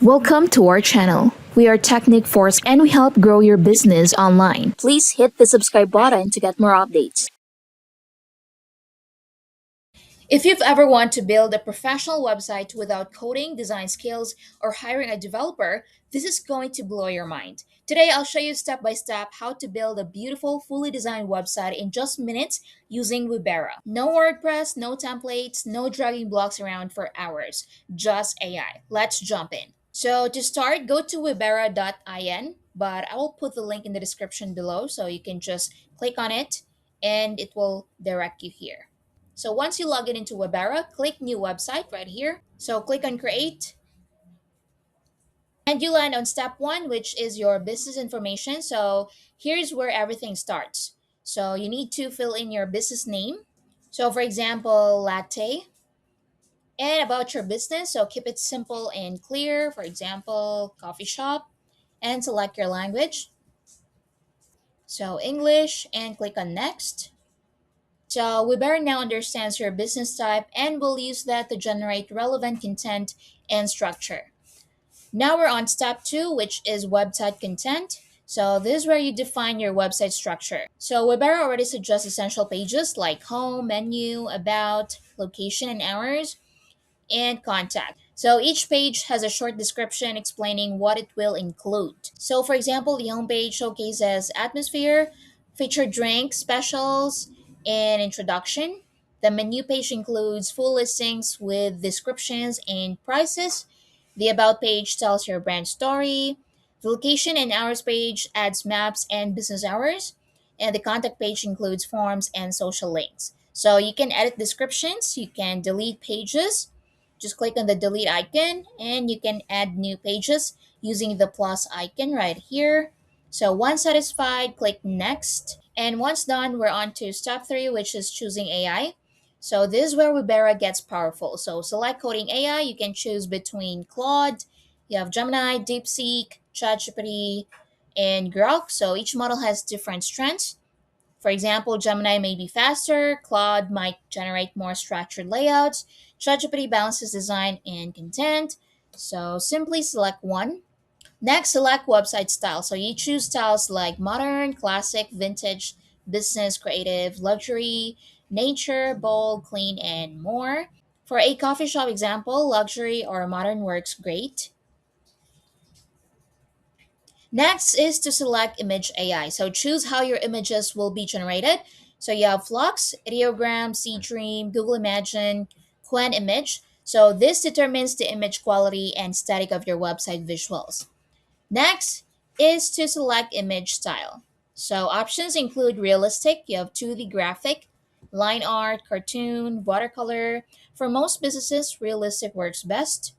Welcome to our channel. We are Technic Force and we help grow your business online. Please hit the subscribe button to get more updates. If you've ever wanted to build a professional website without coding, design skills, or hiring a developer, this is going to blow your mind. Today, I'll show you step by step how to build a beautiful, fully designed website in just minutes using Webira. No WordPress, no templates, no dragging blocks around for hours, just AI. Let's jump in. So to start, go to webera.in, but I will put the link in the description below so you can just click on it and it will direct you here. So once you log in into Webera, click new website right here. So click on create and you land on step one, which is your business information. So here's where everything starts. So you need to fill in your business name. So for example, latte and about your business. So keep it simple and clear. For example, coffee shop and select your language. So English and click on next. So Webera now understands your business type and will use that to generate relevant content and structure. Now we're on step two, which is website content. So this is where you define your website structure. So Webera already suggests essential pages like home, menu, about, location and hours, and contact. So each page has a short description explaining what it will include. So for example, the homepage showcases atmosphere, featured drinks, specials, and introduction. The menu page includes full listings with descriptions and prices. The about page tells your brand story. The location and hours page adds maps and business hours. And the contact page includes forms and social links. So you can edit descriptions, you can delete pages, just click on the delete icon and you can add new pages using the plus icon right here. So once satisfied, click next. And once done, we're on to step three, which is choosing AI. So this is where Webera gets powerful. So select coding AI. You can choose between Claude, you have Gemini, DeepSeek, ChatGPT, and Grok. So each model has different strengths. For example, Gemini may be faster, Claude might generate more structured layouts, ChatGPT balances design and content. So simply select one. Next, select website style. So you choose styles like modern, classic, vintage, business, creative, luxury, nature, bold, clean, and more. For a coffee shop example, luxury or modern works great. Next is to select image AI. So choose how your images will be generated. So you have Flux, Ideogram, Seedream, Google Imagine, Quen Image. So this determines the image quality and static of your website visuals. Next is to select image style. So options include realistic, you have 2D graphic, line art, cartoon, watercolor. For most businesses, realistic works best.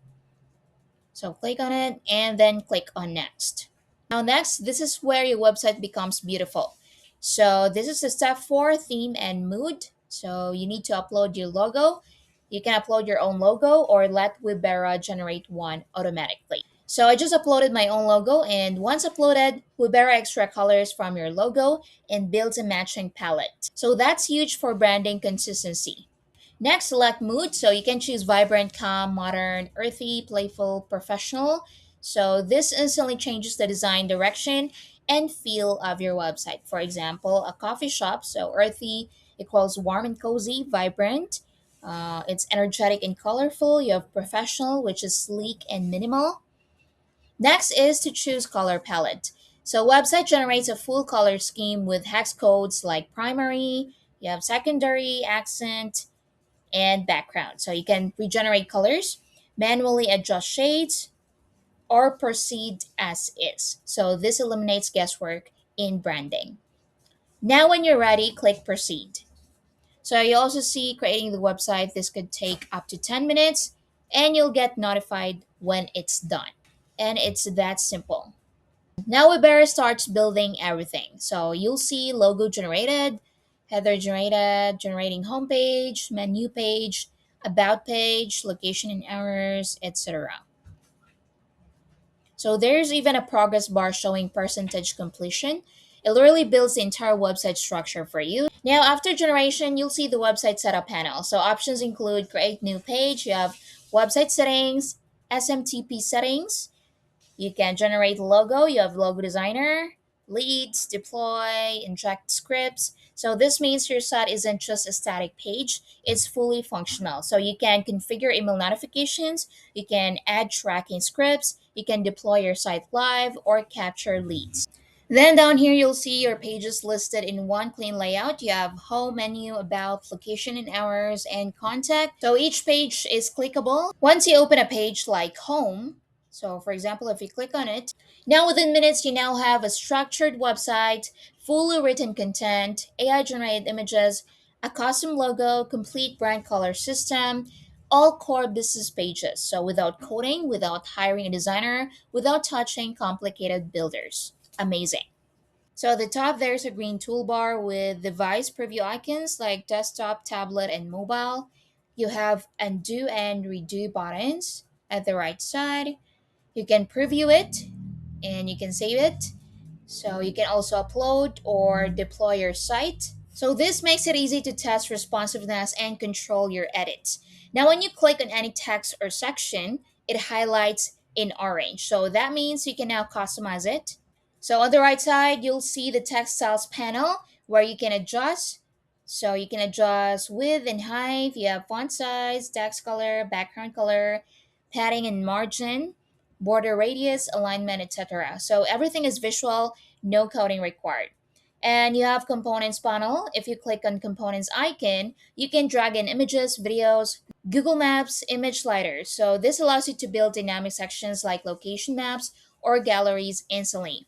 So click on it and then click on next. Now next, this is where your website becomes beautiful. So this is the step four, theme and mood. So you need to upload your logo. You can upload your own logo or let Webera generate one automatically. So I just uploaded my own logo and once uploaded, Webera extract colors from your logo and builds a matching palette. So that's huge for branding consistency. Next, select mood. So you can choose vibrant, calm, modern, earthy, playful, professional. So this instantly changes the design direction and feel of your website. For example, a coffee shop. So earthy equals warm and cozy, vibrant. It's energetic and colorful. You have professional, which is sleek and minimal. Next is to choose color palette. So website generates a full color scheme with hex codes like primary, you have secondary, accent, and background. So you can regenerate colors, manually adjust shades, or proceed as is. So this eliminates guesswork in branding. Now when you're ready, click proceed. So you also see creating the website. This could take up to 10 minutes and you'll get notified when it's done. And it's that simple. Now Webera starts building everything. So you'll see logo generated, header generated, generating homepage, menu page, about page, location and hours, etc. So there's even a progress bar showing percentage completion. It literally builds the entire website structure for you. Now, after generation, you'll see the website setup panel. So options include create new page, you have website settings, SMTP settings. You can generate logo. You have logo designer, leads, deploy, inject scripts. So this means your site isn't just a static page, it's fully functional. So you can configure email notifications, you can add tracking scripts, you can deploy your site live or capture leads. Then down here, you'll see your pages listed in one clean layout. You have home, menu, about, location and hours, and contact. So each page is clickable. Once you open a page like home, so for example, if you click on it, now within minutes, you now have a structured website, fully written content, AI generated images, a custom logo, complete brand color system, all core business pages. So without coding, without hiring a designer, without touching complicated builders. Amazing. So at the top, there's a green toolbar with device preview icons like desktop, tablet, and mobile. You have undo and redo buttons at the right side. You can preview it and you can save it. So you can also upload or deploy your site. So this makes it easy to test responsiveness and control your edits. Now when you click on any text or section, it highlights in orange. So that means you can now customize it. So on the right side, you'll see the text styles panel where you can adjust. So you can adjust width and height. You have font size, text color, background color, padding and margin, border radius, alignment, etc. So everything is visual, no coding required. And you have components panel. If you click on components icon, you can drag in images, videos, Google Maps, image sliders. So this allows you to build dynamic sections like location maps or galleries instantly.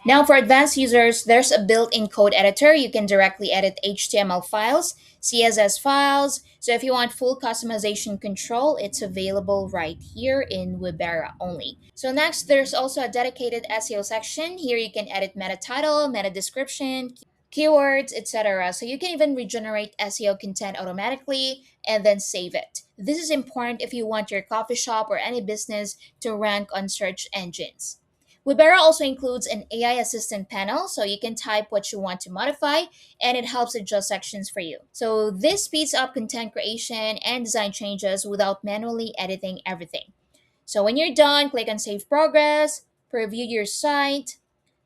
Now, for advanced users, there's a built in code editor. You can directly edit HTML files, CSS files. So, if you want full customization control, it's available right here in Webira only. So, next, there's also a dedicated SEO section. Here, you can edit meta title, meta description, keywords, etc. So, you can even regenerate SEO content automatically and then save it. This is important if you want your coffee shop or any business to rank on search engines. Webera also includes an AI assistant panel, so you can type what you want to modify and it helps adjust sections for you. So this speeds up content creation and design changes without manually editing everything. So when you're done, click on Save Progress, preview your site,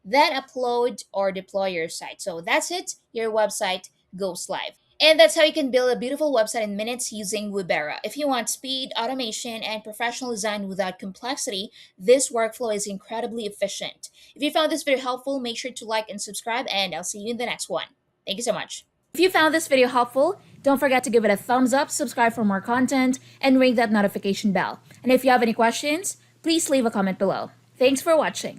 then upload or deploy your site. So that's it, your website goes live. And that's how you can build a beautiful website in minutes using Webera. If you want speed, automation, and professional design without complexity, this workflow is incredibly efficient. If you found this video helpful, make sure to like and subscribe, and I'll see you in the next one. Thank you so much. If you found this video helpful, don't forget to give it a thumbs up, subscribe for more content, and ring that notification bell. And if you have any questions, please leave a comment below. Thanks for watching.